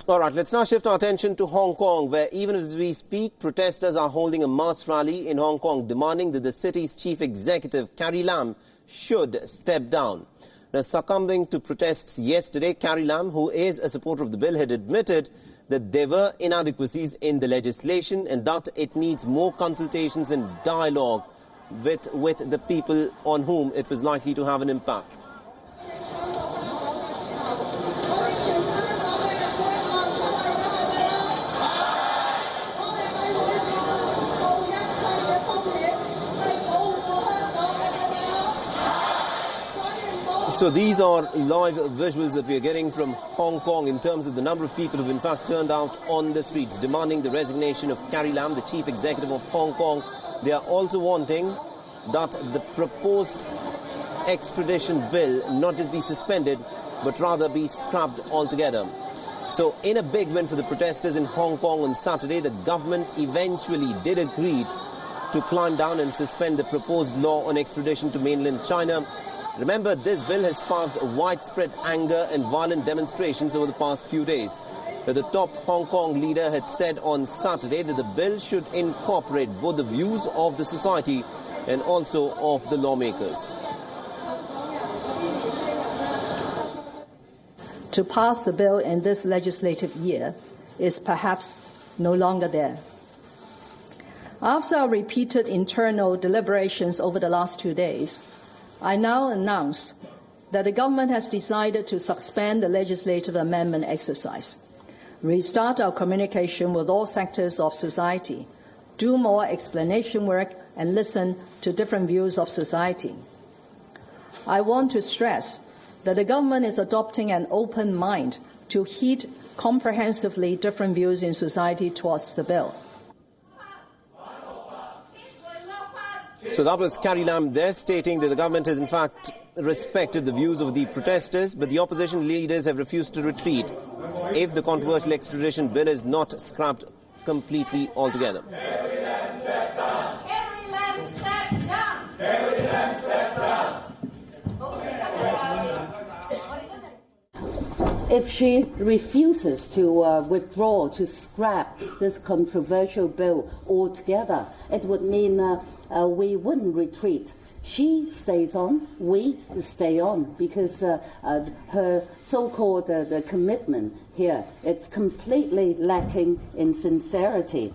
All right, let's now shift our attention to Hong Kong, where even as we speak, protesters are holding a mass rally in Hong Kong demanding that the city's chief executive, Carrie Lam, should step down. Now, succumbing to protests yesterday, Carrie Lam, who is a supporter of the bill, had admitted that there were inadequacies in the legislation and that it needs more consultations and dialogue with the people on whom it was likely to have an impact. So these are live visuals that we are getting from Hong Kong in terms of the number of people who've in fact turned out on the streets demanding the resignation of Carrie Lam, the chief executive of Hong Kong. They are also wanting that the proposed extradition bill not just be suspended, but rather be scrapped altogether. So in a big win for the protesters in Hong Kong on Saturday, the government eventually did agree to climb down and suspend the proposed law on extradition to mainland China. Remember, this bill has sparked widespread anger and violent demonstrations over the past few days. The top Hong Kong leader had said on Saturday that the bill should incorporate both the views of the society and also of the lawmakers. To pass the bill in this legislative year is perhaps no longer there. After our repeated internal deliberations over the last 2 days, I now announce that the government has decided to suspend the legislative amendment exercise, restart our communication with all sectors of society, do more explanation work, and listen to different views of society. I want to stress that the government is adopting an open mind to heed comprehensively different views in society towards the bill. So that was Carrie Lam there stating that the government has in fact respected the views of the protesters, but the opposition leaders have refused to retreat if the controversial extradition bill is not scrapped completely altogether. Carrie Lam, step down. Carrie Lam, step down. Carrie Lam, step down. If she refuses to withdraw, to scrap this controversial bill altogether, it would mean we wouldn't retreat. She stays on, we stay on, because her so-called the commitment here, it's completely lacking in sincerity.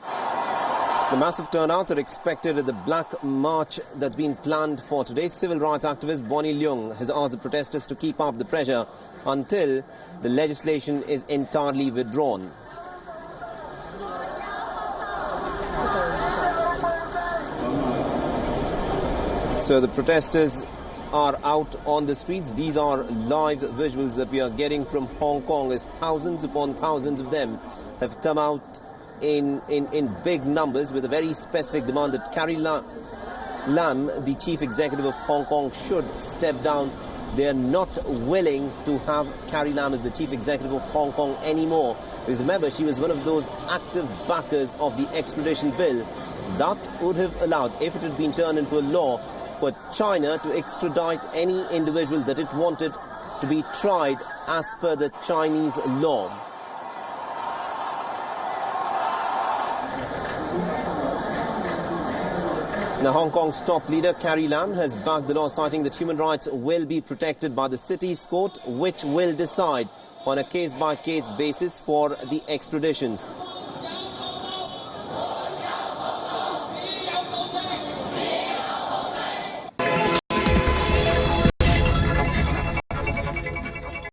The massive turnouts are expected at the Black March that's been planned for today. Civil rights activist Bonnie Leung has asked the protesters to keep up the pressure until the legislation is entirely withdrawn. So the protesters are out on the streets. These are live visuals that we are getting from Hong Kong as thousands upon thousands of them have come out in big numbers with a very specific demand that Carrie Lam, the chief executive of Hong Kong, should step down. They are not willing to have Carrie Lam as the chief executive of Hong Kong anymore. Because remember, she was one of those active backers of the extradition bill that would have allowed, if it had been turned into a law, for China to extradite any individual that it wanted to be tried as per the Chinese law. Now, Hong Kong's top leader, Carrie Lam, has backed the law, citing that human rights will be protected by the city's court, which will decide on a case-by-case basis for the extraditions.